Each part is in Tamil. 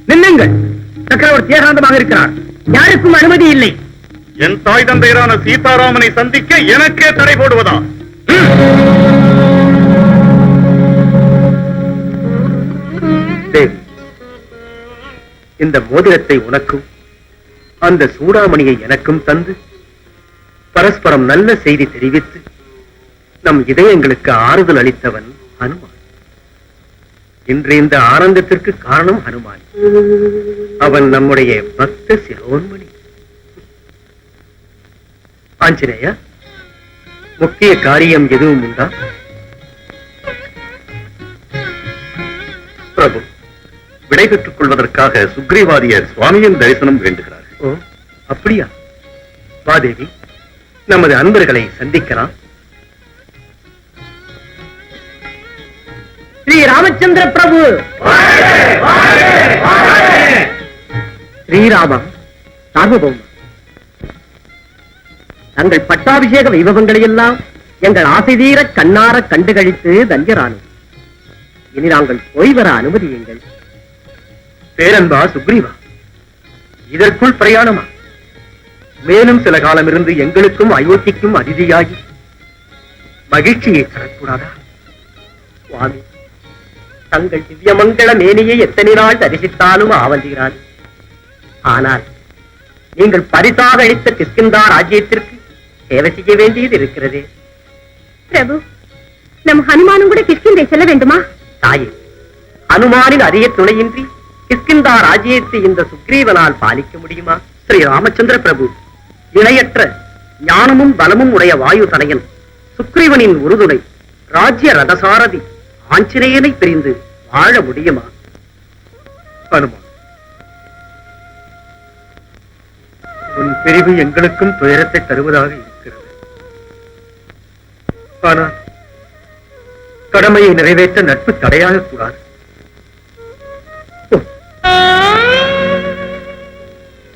நின்னுங்கள். சக்கரவர்த்தி ஏகாந்தமாக இருக்கிறார். யாருக்கும் அனுமதி இல்லை. என் தாய் தந்தையரான சீதாராமனை சந்திக்க எனக்கே தடை போடுவதா? இந்த மோதிரத்தை உனக்கும் அந்த சூடாமணியை எனக்கும் தந்து பரஸ்பரம் நல்ல செய்தி தெரிவித்து நம் இதயங்களுக்கு ஆறுதல் அளித்தவன் ஹனுமான். இன்று இந்த ஆனந்தத்திற்கு காரணம் ஹனுமான். அவன் நம்முடைய பக்த சிரோன்மணி. ஆஞ்சநேயா, முக்கிய காரியம் எதுவும் உண்டா? பிரபு, விடை பெற்றுக் கொள்வதற்காக சுக்ரீவாதியர் சுவாமியின் தரிசனம் வேண்டுகிறார். ஓ, அப்படியா? வாதேவி, நமது அன்பர்களை சந்திக்கலாம். ஸ்ரீ ராமச்சந்திர பிரபு. ஸ்ரீராம சார்வபௌம, தங்கள் பட்டாபிஷேக வைபவங்களை எல்லாம் எங்கள் ஆசை தீர கண்ணார கண்டுகளித்து தஞ்சரானோம். இனி நாங்கள் போய் வர அனுமதியுங்கள். பேரன்பா சுக்ரீவா, இதற்குள் பிரயாணமா? மேலும் சில காலம் இருந்து எங்களுக்கும் அயோத்திக்கும் அதிதியாகி மகிழ்ச்சியை தரக்கூடாதா? சுவாமி, தங்கள் திவ்யமங்கள மேனியை எத்தனை நாள் தரிசித்தாலும் ஆவந்தீராது. ஆனால் நீங்கள் பரிசாக அளித்த கிஷ்கிந்தா ராஜ்யத்திற்கு சேவை செய்ய வேண்டியது இருக்கிறது. பிரபு, நம் ஹனுமானும் கூட கிஷ்கிந்தை செல்ல வேண்டுமா? தாயே, ஹனுமானின் அரிய துணையின்றி கிஷ்கிந்தா ராஜ்யத்தை இந்த சுக்ரீவனால் பாலிக்க முடியுமா? ஸ்ரீ ராமச்சந்திர பிரபு, இணையற்ற ஞானமும் பலமும் உடைய வாயு தனையன் சுக்ரீவனின் உறுதுணை ராஜ்ய ரதசாரதி ஆஞ்சநேயனை பிரிந்து வாழ முடியுமா? ஹனுமான், உன் பிரிவு எங்களுக்கும் துயரத்தை தருவதாக இருக்கிறது. ஆனால் கடமையை நிறைவேற்ற நட்பு தடையாக கூடாது.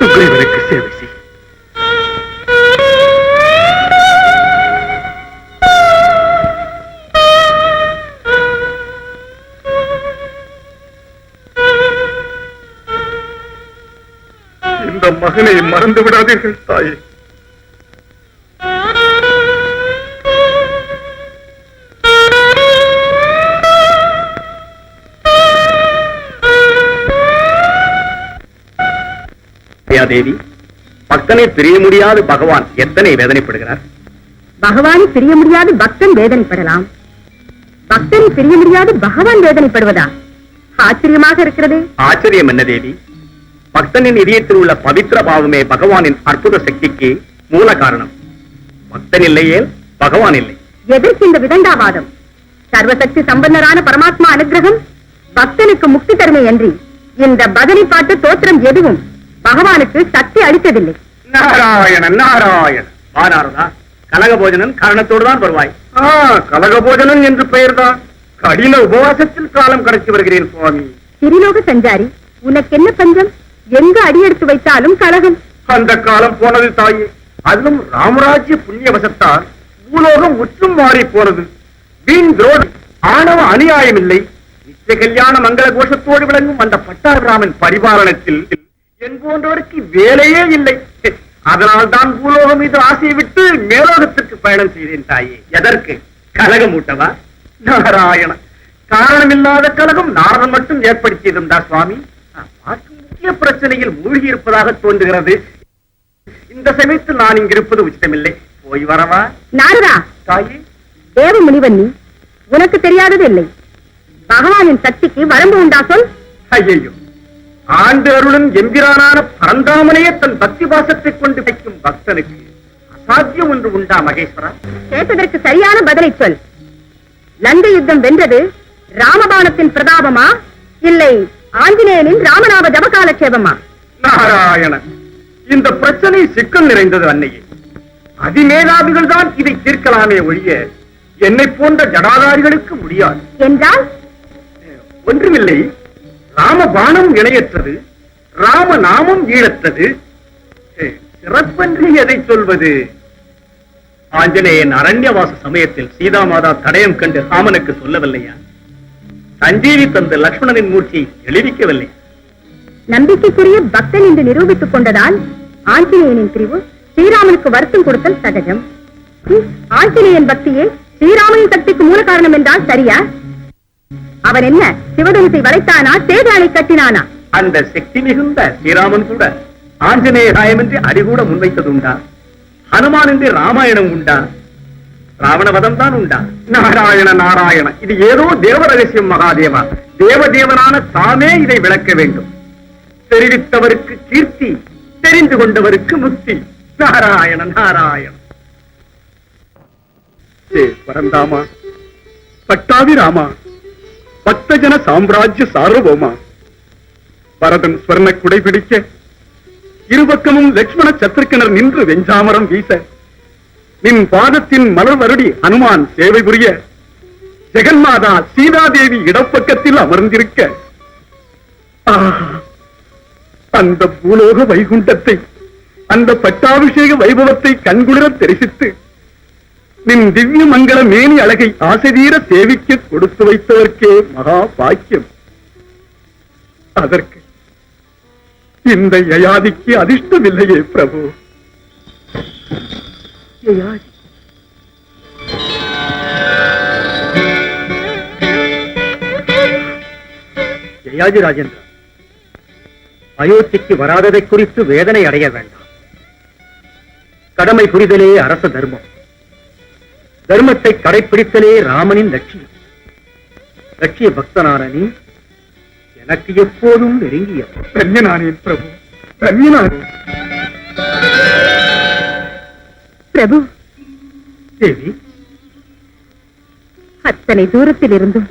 சுக்ரீவனுக்கு சேவை செய். இந்த மகனை மறந்து விடாதீர்கள் தாயே. தேவி, பக்தனை பிரிய முடியாது பகவான் எத்தனை வேதனைப்படுகிறார். பகவானை பிரிய முடியாது பக்தன் வேதனைப்படலாம். பக்தனை பிரிய முடியாது பகவான் வேதனைப்படுவதா? ஆச்சரியமாக இருக்கிறது. ஆச்சரியம் என்ன தேவி? பக்தனின் இதயத்தில் உள்ள பவித்திர பாவமே பகவானின் அற்புத சக்திக்கு மூல காரணம். பக்தன் இல்லையே பகவான் இல்லை. எதற்கு இந்த விதண்டாவாதம்? சர்வசக்தி சம்பன்னரான பரமாத்மா அனுகிரகம் பக்தனுக்கு முக்தி தருமை அன்றி இந்த பஜனை பாட்டு தோத்திரம் எதுவும் பகவானுக்கு சக்தி அளித்ததில்லை. நாராயணன் நாராயணன். வாராரதா, கலக போஜனன் காரணத்தோடு தான் வருவாய். கலக போஜனன் என்று பெயர்தான். கடின உபவாசத்தில் காலம் கடத்தி வருகிறேன் சுவாமி. திரிலோக சஞ்சாரி, உனக்கு என்ன பஞ்சம்? எங்கு அடியெடுத்து வைத்தாலும் கலகம். அந்த காலம் போனது தாயே. அதிலும் ராமராஜ்ய புண்ணியவசத்தால் பூலோகம் முற்றும் மாறி போனது. வீண் துரோகம், ஆணவ அநியாயம் இல்லை. நித்திய கல்யாண மங்கள கோஷத்தோடு விளங்கும் அந்த பட்டாபிராமன் பரிபாலனத்தில் என் போன்றவருக்கு வேலையே இல்லை. அதனால் தான் பூலோகம் மீது ஆசையை விட்டு மேலோகத்திற்கு பயணம் செய்தேன் தாயே. எதற்கு? கலகம் ஊட்டவா? நாராயண, காரணமில்லாத கலகம் நாரதன் மட்டும் ஏற்படுத்தியதுண்டா சுவாமி? முக்கிய பிரச்சனையில் மூழ்கி இருப்பதாக தோன்றுகிறது. இந்த சமயத்தில் நான் இங்கிருப்பது உச்சிதமில்லை. போய் வரவா? நாரதா, தாயே, தேவ முனிவன் நீ, உனக்கு தெரியாதது இல்லை. பகவானின் சக்திக்கு வரம்பு உண்டா சொல்? ஐயோ, ஆண்டு அருளும் எம்பிரானான பரந்தாமனையே தன் பக்தி பாசத்தை கொண்டு வைக்கும் பக்தனுக்கு அசாத்தியம் ஒன்று உண்டா மகேஸ்வரா? கேட்டதற்கு சரியான பதிலை சொல். லங்கை யுத்தம் வென்றது ராமபாணத்தின் பிரதாபமா, இல்லை ஆஞ்சநேயனின் ராமநாம ஜபகாலட்சேபமா? நாராயணன், இந்த பிரச்சனை சிக்கல் நிறைந்தது அன்னையே. அதிமேதாவிகள் தான் இதை தீர்க்கலாமே ஒழிய என்னை போன்ற ஜடாதாரிகளுக்கு முடியாது. என்றால் ஒன்றுமில்லை. ராமபாணம் இணையற்றது, ராமநாமம் ஈழற்றது. சிறப்பன்றி எதை சொல்வது? ஆஞ்சநேயன் அரண்யவாச சமயத்தில் சீதாமாதா தடயம் கண்டு ராமனுக்கு சொல்லவில்லையா? சஞ்சீவி தந்து லக்ஷ்மணனின் மூர்த்தியை எழுதிக்கவில்லை. நம்பிக்கைக்குரிய பக்தன் என்று நிரூபித்துக் கொண்டதால் ஆஞ்சநேயனின் பிரிவு ஸ்ரீராமனுக்கு வருத்தம் கொடுத்தல் சகஜம். ஆஞ்சநேயன் பக்தியே ஸ்ரீராமனின் சக்திக்கு மூல காரணம் என்றால் சரியா? அவன் என்ன சிவதனுசை வளைத்தானா, சேதானை கட்டினானா? அந்த சக்தி மிகுந்த ஸ்ரீராமன் கூட ஆஞ்சநேய சாயமின்றி அடிகூட முன்வைத்ததுண்டா? ஹனுமான் என்று ராமாயணம் உண்டா? ராவணவதம் தான் உண்டா? நாராயண நாராயண, இது ஏதோ தேவ ரகசியம் மகாதேவா. தேவதேவனான தாமே இதை விளக்க வேண்டும். தெரிவித்தவருக்கு கீர்த்தி, தெரிந்து கொண்டவருக்கு முக்தி. நாராயண நாராயண. பரந்தாமா, பட்டாவி ராமா, பக்தஜன சாம்ராஜ்ய சார்வபௌமா, பரதன் ஸ்வர்ண குடை பிடிக்க இருபக்கமும் லட்சுமண சத்ருக்கனர் நின்று வெஞ்சாமரம் வீச, நின் பாதத்தின் மலர் வருடி ஹனுமான் சேவை புரிய, ஜெகன்மாதா சீதாதேவி இடப்பக்கத்தில் அமர்ந்திருக்க, அந்த பூலோக வைகுண்டத்தை, அந்த பட்டாபிஷேக வைபவத்தை கண்குளிர தரிசித்து நின் திவ்ய மங்கள மேனி அழகை ஆசைதீர சேவிக்க கொடுத்து வைத்தவர்க்கே மகா பாக்கியம். அதற்கு இந்த யயாதிக்கு அதிர்ஷ்டமில்லையே பிரபு. யயாதி யயாதி ராஜேந்திரா, அயோத்திக்கு வராததை குறித்து வேதனை அடைய வேண்டாம். கடமை புரிதலே அரச தர்மம். தர்மத்தை கடைப்பிடித்தலே ராமனின் லட்சியம். லட்சிய பக்தனான நீ எனக்கு எப்போதும் நெருங்கிய தன்யனானேன் பிரபு, தன்யனானேன். பிரபு தேவி, அத்தனை தூரத்தில் இருந்தும்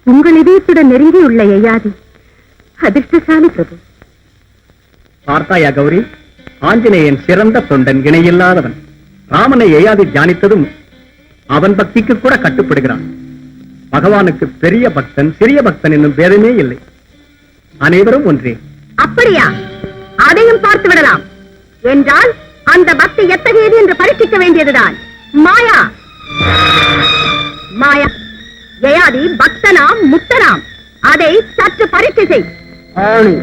உங்கள் இதயத்துடன் நெருங்கியுள்ள யயாதி அதிர்ஷ்டசாலி பிரபு. பார்த்தாயா கௌரி, ஆஞ்சநேயன் சிறந்த தொண்டன், இணையில்லாதவன். ராமனை யயாதி தியானித்ததும் அவன் பக்திக்கு கூட கட்டுப்படுகிறான். பகவானுக்கு பெரிய பக்தன், சிறிய பக்தன் என்னும் பேதமே இல்லை. அனைவரும் ஒன்றே. அப்படியா? அதையும் பார்த்து விடலாம் என்றால் அந்த பக்தி எத்தகையது என்று பரீட்சிக்க வேண்டியதுதான். மாயா மாயா, யயாதி பக்தனாம் முக்தனாம், அதை சற்று பரீட்சை செய். ஆணி.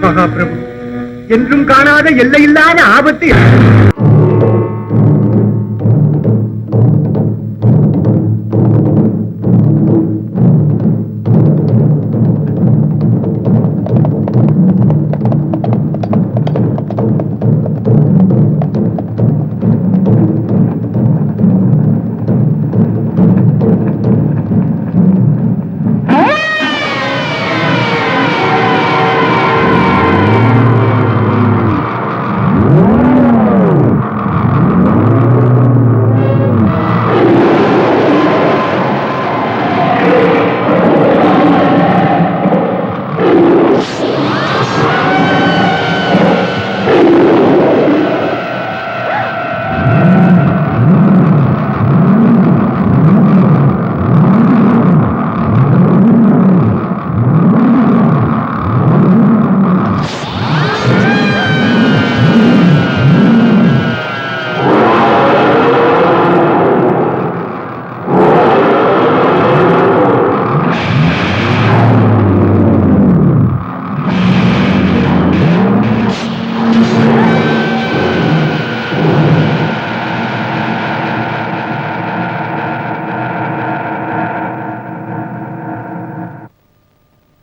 மகாபிரபு, என்றும் காணாத எல்லையில்லாத ஆபத்து